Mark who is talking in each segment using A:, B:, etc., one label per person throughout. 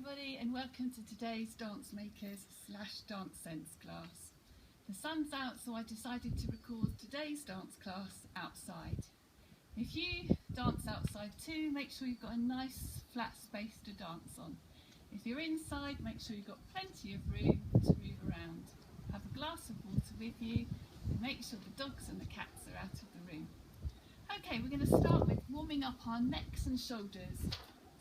A: everybody, and welcome to today's DanceMakers / Dance Sense class. The sun's out, so I decided to record today's dance class outside. If you dance outside too, make sure you've got a nice flat space to dance on. If you're inside, make sure you've got plenty of room to move around. Have a glass of water with you and make sure the dogs and the cats are out of the room. Okay, we're going to start with warming up our necks and shoulders.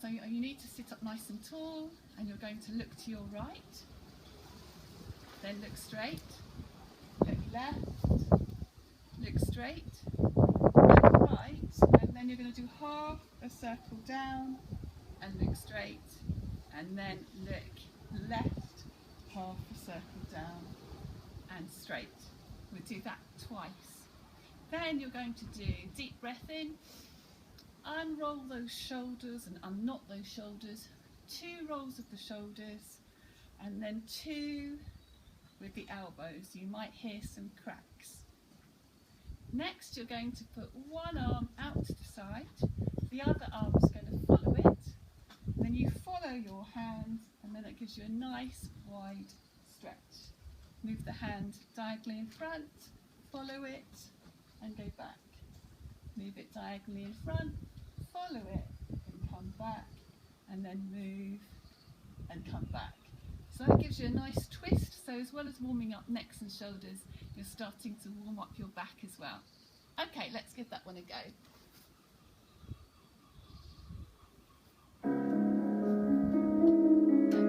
A: So you need to sit up nice and tall, and you're going to look to your right, then look straight, look left, look straight, look right, and then you're going to do half a circle down and look straight, and then look left, half a circle down and straight. We'll do that twice. Then you're going to do deep breath in, unroll those shoulders and unknot those shoulders, 2 rolls of the shoulders, and then 2 with the elbows. You might hear some cracks. Next, you're going to put one arm out to the side, the other arm is going to follow it, then you follow your hand, and then it gives you a nice wide stretch. Move the hand diagonally in front, follow it, and go back. Move it diagonally in front, follow it, and come back, and then move and come back. So that gives you a nice twist. So as well as warming up necks and shoulders, you're starting to warm up your back as well. Okay, let's give that one a go.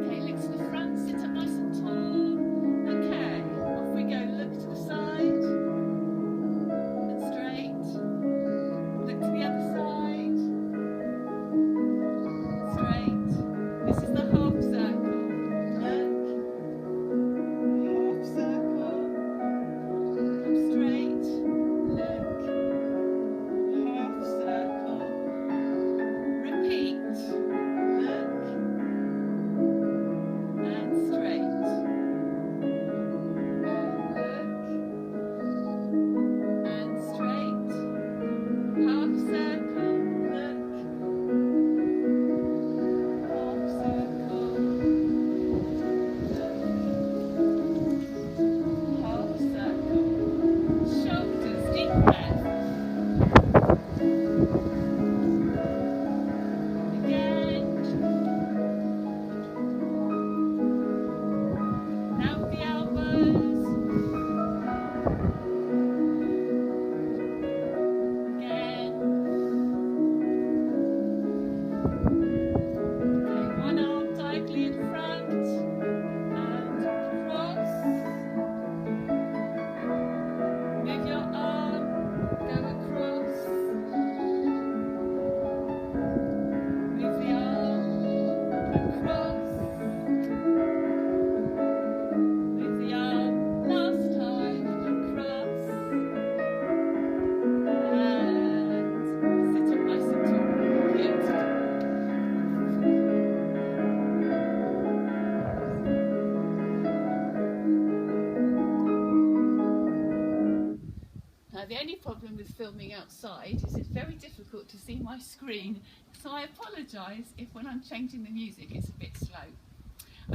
A: Okay, look to the front, sit up nice and tall. Okay, off we go. Look to the side and straight. Look to the other side, straight. This is the half circle. Look, half circle, come straight, look, half circle, repeat, look, and straight, look, and straight, half circle, look, half circle, look, half circle, shoulders, deep breath. Again. Now with the elbows. Again. Okay, one arm diagonally in front and across. Move your arm, go across. Move the arm across. Move the arm last time across. And sit up nice and tall. Good. Now the only problem with filming outside is it's very difficult to see my screen, so I apologise if when I'm changing the music it's a bit slow.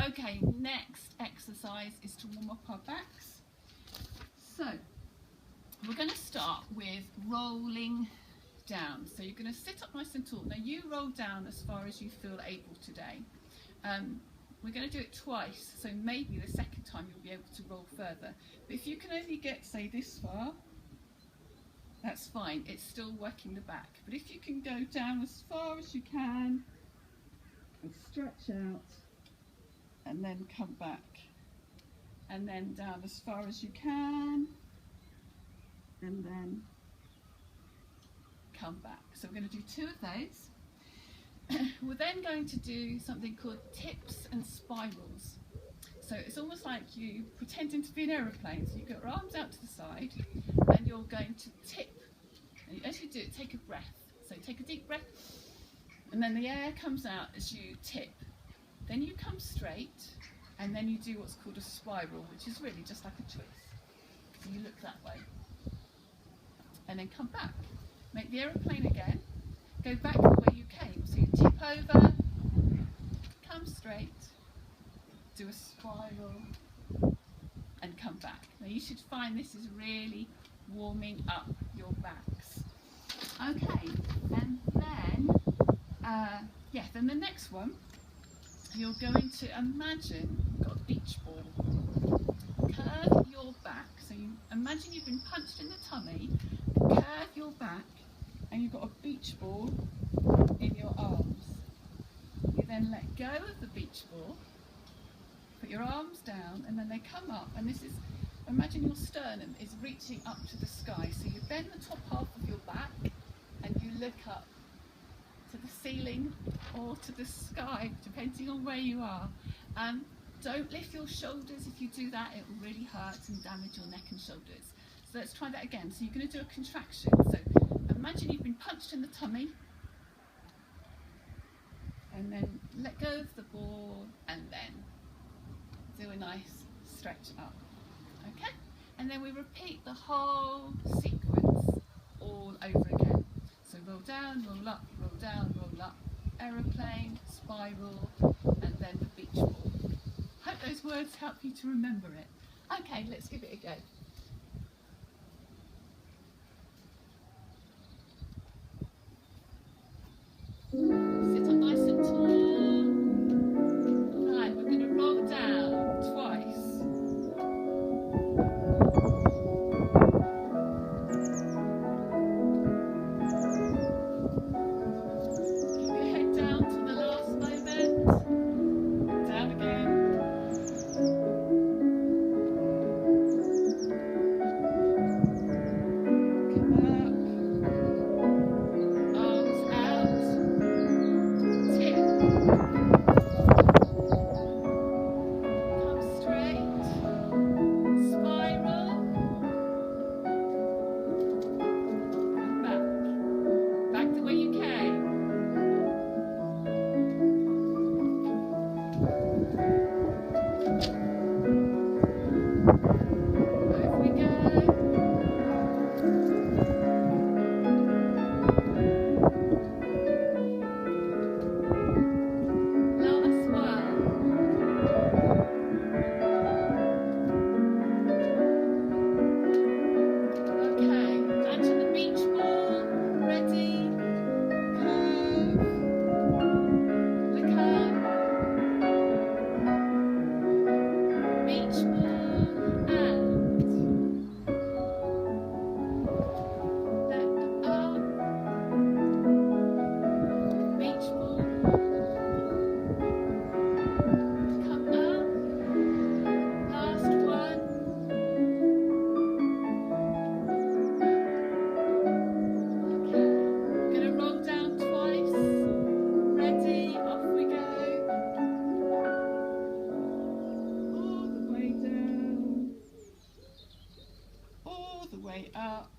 A: Okay, next exercise is to warm up our backs. So we're going to start with rolling down. So you're going to sit up nice and tall. Now you roll down as far as you feel able today. We're going to do it twice, so maybe the second time you'll be able to roll further. But if you can only get, say, this far, that's fine, it's still working the back. But if you can go down as far as you can and stretch out and then come back, and then down as far as you can and then come back. So we're going to do 2 of those. We're then going to do something called tips and spirals. So it's almost like you pretending to be an aeroplane. So you've got your arms out to the side and you're going to tip. And as you do it, take a breath. So take a deep breath, and then the air comes out as you tip. Then you come straight, and then you do what's called a spiral, which is really just like a twist. So you look that way, and then come back. Make the aeroplane again. Go back the way you came. So you tip over, come come straight, do a spiral and come back. Now you should find this is really warming up your backs. Okay, and then then the next one, you're going to imagine you've got a beach ball. Curve your back, so you imagine you've been punched in the tummy, curve your back and you've got a beach ball in your arms. You then let go of the beach ball, put your arms down, and then they come up, and this is, imagine your sternum is reaching up to the sky, so you bend the top half of your back and you look up to the ceiling or to the sky, depending on where you are. Don't lift your shoulders. If you do that, it will really hurt and damage your neck and shoulders. So let's try that again. So you're going to do a contraction. So imagine you've been punched in the tummy, and then let go of the ball, and then do a nice stretch up. Okay? And then we repeat the whole sequence all over again. So roll down, roll up, roll down, roll up, aeroplane, spiral, and then the beach ball. Hope those words help you to remember it. Okay, let's give it a go. Sit up nice and tall. And we're going to roll down twice. Keep your head down to the last moment. Down again. Up,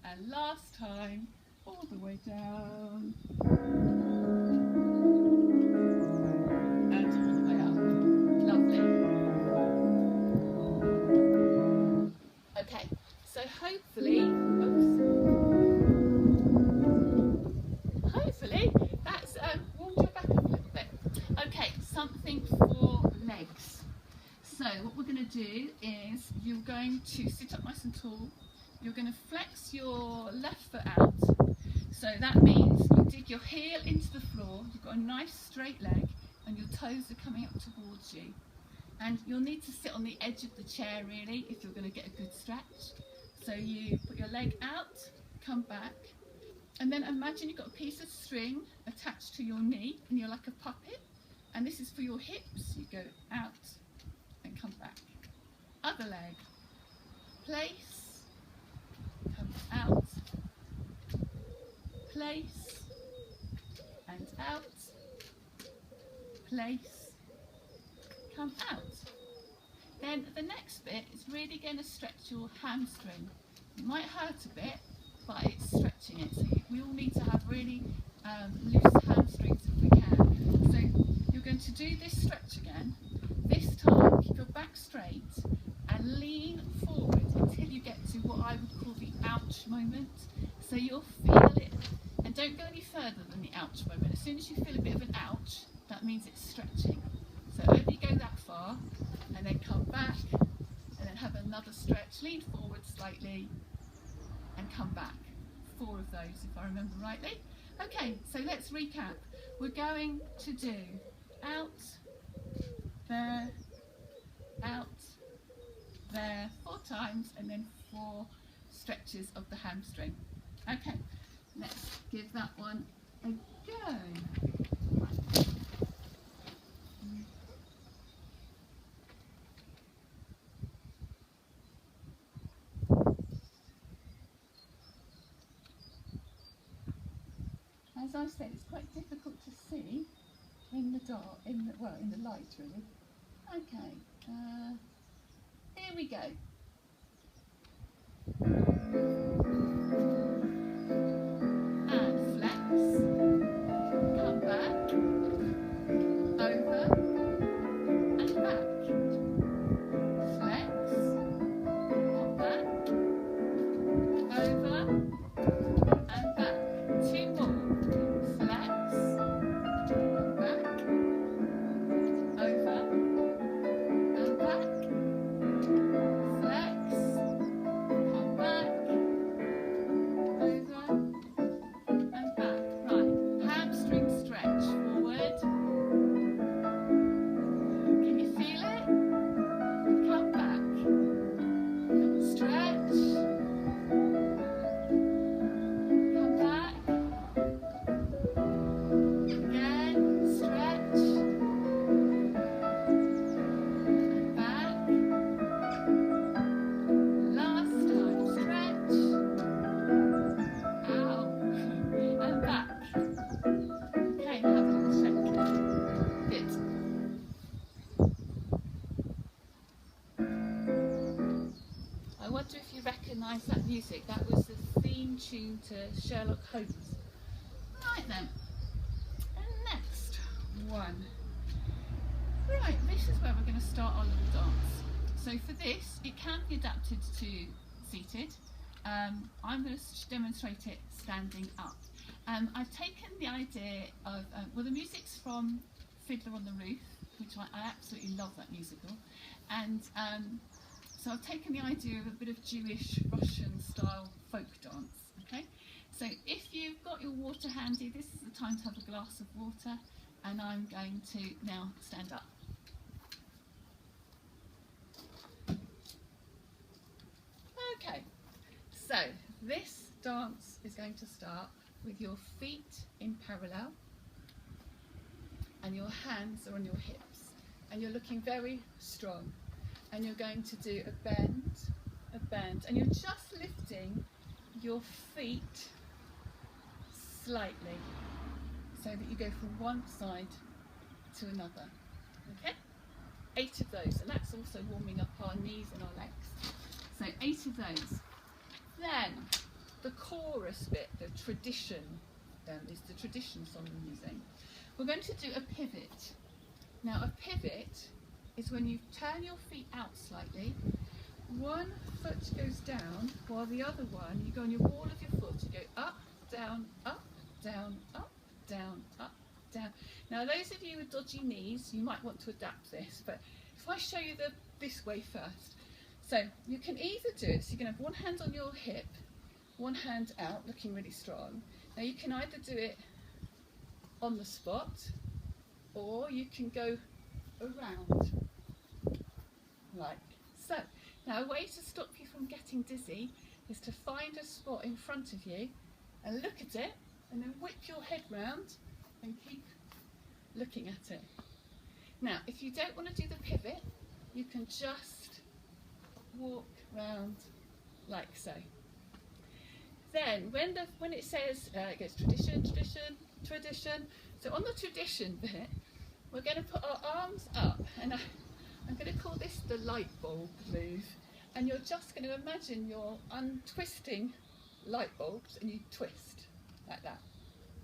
A: and last time all the way down and all the way up. Lovely. Okay, so hopefully that's warmed your back up a little bit. Okay, something for legs. So what we're going to do is you're going to sit up nice and tall. You're going to flex your left foot out, so that means you dig your heel into the floor, you've got a nice straight leg and your toes are coming up towards you, and you'll need to sit on the edge of the chair really if you're going to get a good stretch. So you put your leg out, come back, and then imagine you've got a piece of string attached to your knee and you're like a puppet, and this is for your hips. You go out and come back. Other leg, place, come out, place, and out, place, come out. Then the next bit is really going to stretch your hamstring. It might hurt a bit, but it's stretching it. So we all need to have really loose hamstrings if we can. So you're going to do this stretch again. This time keep your back straight and lean forward until you get to what I would call the ouch moment. So you'll feel it, and don't go any further than the ouch moment. As soon as you feel a bit of an ouch, that that means it's stretching. So only go that far and then come back and then have another stretch, lean forward slightly and come back. 4 of those if I remember rightly. Okay, so let's recap. We're going to do out, there, 4 times and then 4 stretches of the hamstring. Okay, let's give that one a go. As I said, it's quite difficult to see in the dark, in the light really. Okay, here we go. And flex, come back, over and back. Flex, come back, over and back. 2 more. Flex, come back, over and back. Flex, come back, over and back. Right, hamstring stretch, forward. Can you feel it? Come back. Stretch. Come back. Again, stretch. And back. Last time, stretch. Out. And back. Okay, have a little check. Good. I wonder if you recognise that music. That was the theme tune to Sherlock Holmes. Right then, and next one. Right, this is where we're going to start our little dance. So for this, it can be adapted to seated. I'm going to demonstrate it standing up. I've taken the idea of, well, the music's from Fiddler on the Roof, which I absolutely love that musical, and so I've taken the idea of a bit of Jewish Russian style folk dance. Okay, so if you've got your water handy, this is the time to have a glass of water, and I'm going to now stand up. Okay, so this dance is going to start with your feet in parallel and your hands are on your hips and you're looking very strong, and you're going to do a bend, and you're just lifting your feet slightly so that you go from one side to another. Okay, 8 of those, and that's also warming up our knees and our legs. So 8 of those. Then the chorus bit, the tradition, is the tradition song we're using. We're going to do a pivot. Now a pivot is when you turn your feet out slightly, one foot goes down while the other one, you go on your ball of your foot, you go up, down, up, down, up, down, up, down. Now those of you with dodgy knees, you might want to adapt this, but if I show you this way first. So you can either do it, so you can have one hand on your hip, one hand out, looking really strong. Now you can either do it on the spot, or you can go around, like so. Now a way to stop you from getting dizzy is to find a spot in front of you and look at it, and then whip your head round and keep looking at it. Now if you don't want to do the pivot, you can just walk round like so. Then when it says it goes tradition, tradition, tradition, so on the tradition bit we're going to put our arms up, and I'm going to call this the light bulb move, and you're just going to imagine you're untwisting light bulbs and you twist like that.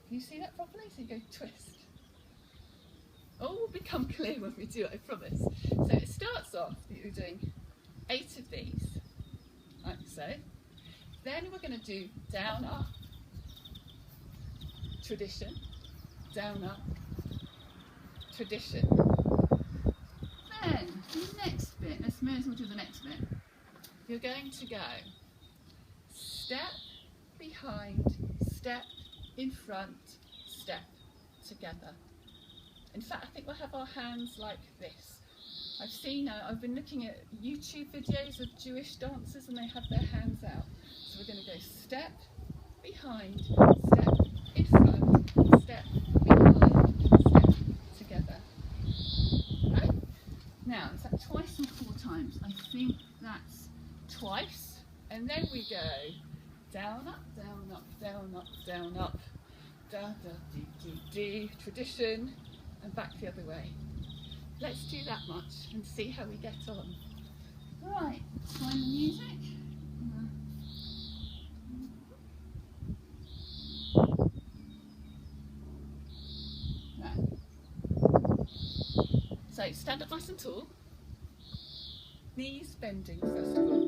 A: Can you see that properly? So you go twist. All will become clear when we do it, I promise. So it starts off that you're doing 8 of these, like so. Then we're going to do down, up, tradition, down, up, tradition. Then the next bit, let's move on to the next bit. You're going to go step behind, step in front, step together. In fact, I think we'll have our hands like this. I've been looking at YouTube videos of Jewish dancers and they have their hands out. So we're going to go step behind, step in front, step behind, step together. Right? Now, is that twice and 4 times? I think that's twice. And then we go down, up, down, up, down, up, down, up, da, da, dee, dee, dee, tradition, and back the other way. Let's do that much and see how we get on. Right, find the music. Right. So stand up nice and tall. Knees bending first of all.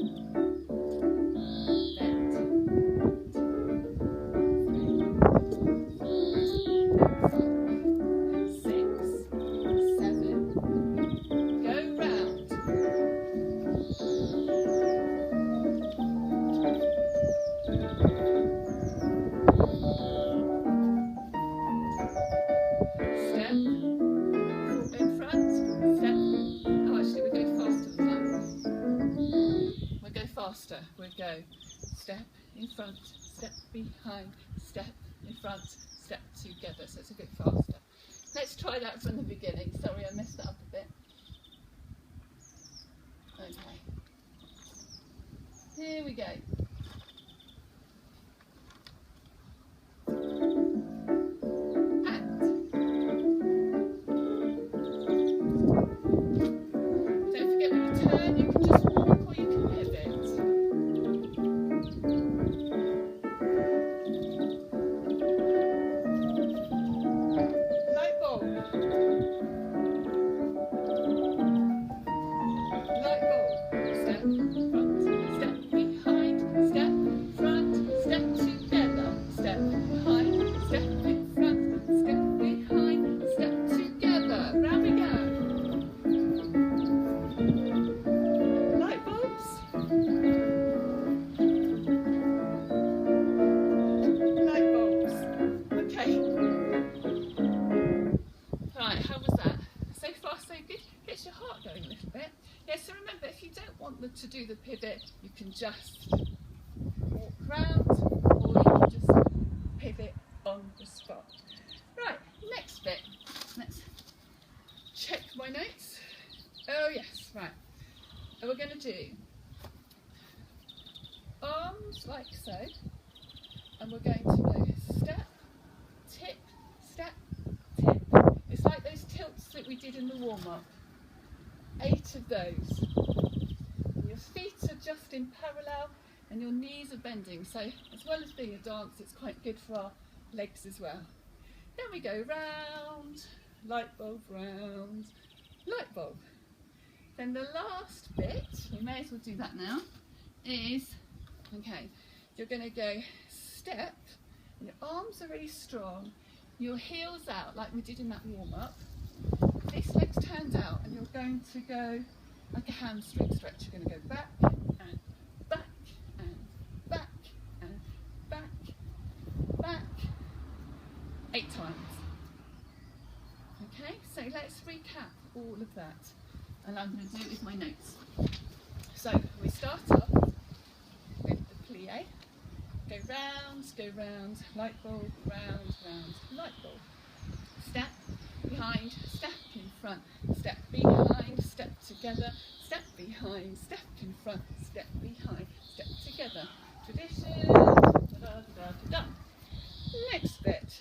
A: Bend. 5, 6, 7. We'll go step in front, step behind, step in front, step together. So it's a bit faster. Let's try that from the beginning. Sorry, I messed that up a bit. Okay. Here we go. To do the pivot, you can just walk round or you can just pivot on the spot. Right, next bit. Let's check my notes. Oh yes, right. And we're going to do arms like so, and we're going to go step, tip, step, tip. It's like those tilts that we did in the warm-up. 8 of those. Your feet are just in parallel and your knees are bending, so as well as being a dance, it's quite good for our legs as well. Then we go round, light bulb, round, light bulb. Then the last bit, we may as well do that now, is, okay, you're going to go step, and your arms are really strong, your heels out like we did in that warm-up, this leg's turned out, and you're going to go like a hamstring stretch. You're going to go back and back and back and back, back 8 times. Okay, so let's recap all of that, and I'm going to do it with my notes. So we start off with the plie, go round, light bulb, round, round, light bulb. Step behind, step in front, step behind, step together, step behind, step in front, step behind, step together. Tradition. Da, da, da, da, da. Next bit.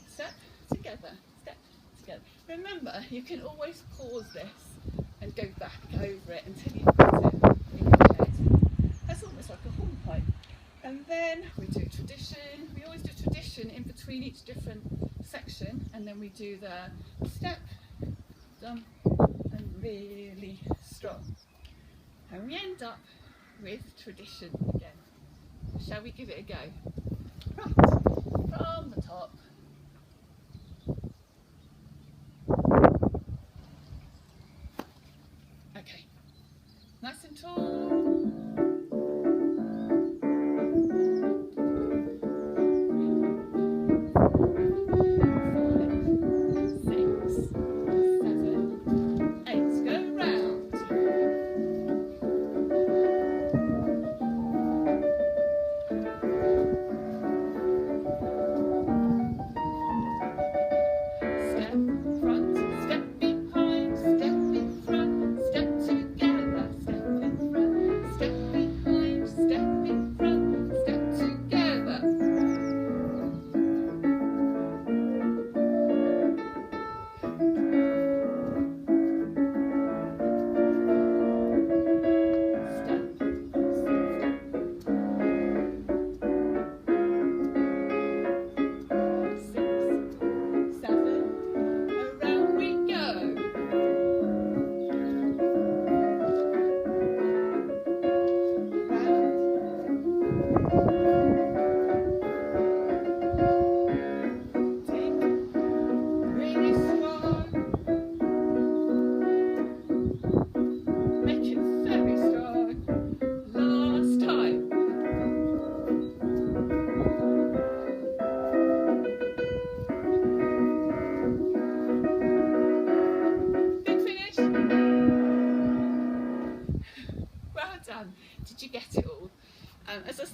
A: Step together, step together. Remember, you can always pause this and go back over it until you've got it in your head. That's almost like a hornpipe. And then we do tradition. We always do tradition in between each different section, and then we do the step, done, and really strong. And we end up with tradition again. Shall we give it a go? Right, from the top.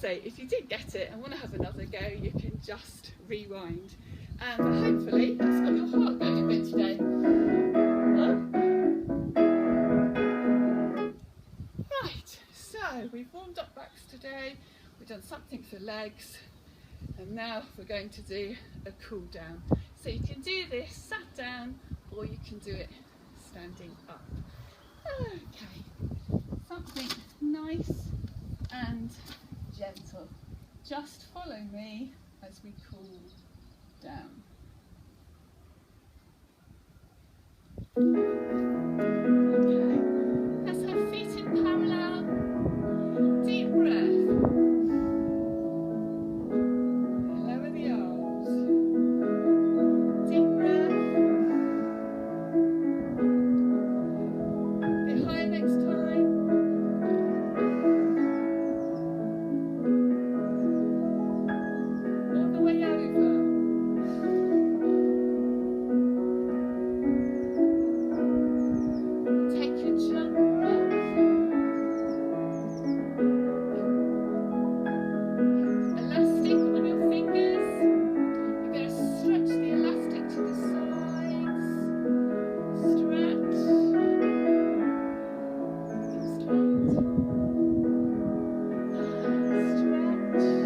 A: say, if you didn't get it and want to have another go, you can just rewind. But hopefully that's got your heart going a bit today. Right, so we've warmed up backs today, we've done something for legs, and now we're going to do a cool down. So you can do this sat down, or you can do it standing up. Okay, something nice and gentle. Just follow me as we cool down. Okay, let's have feet in parallel. Deep breath. Lower the arms. Deep breath. A bit higher next time. All the way over. Take your chunk breath. Elastic on your fingers. You're going to stretch the elastic to the sides. Stretch. Keep straight. Stretch.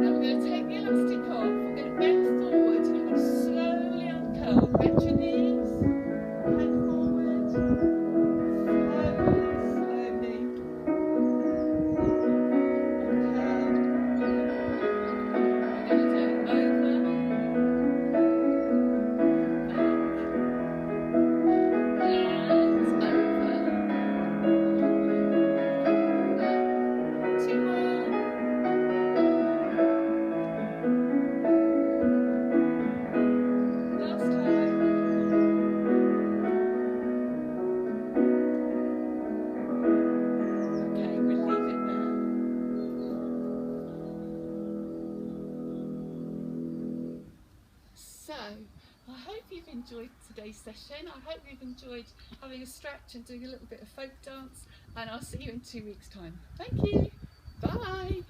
A: Now we're going to take the elastic off, we're going to bend forward and you're going to slowly uncurl. Bend your knees, head forward, slowly, slowly. Uncurl. We're going to do it over, back, and over. Two more. Last time. Okay, we'll leave it there. So, I hope you've enjoyed today's session. I hope you've enjoyed having a stretch and doing a little bit of folk dance, and I'll see you in 2 weeks' time. Thank you. Bye.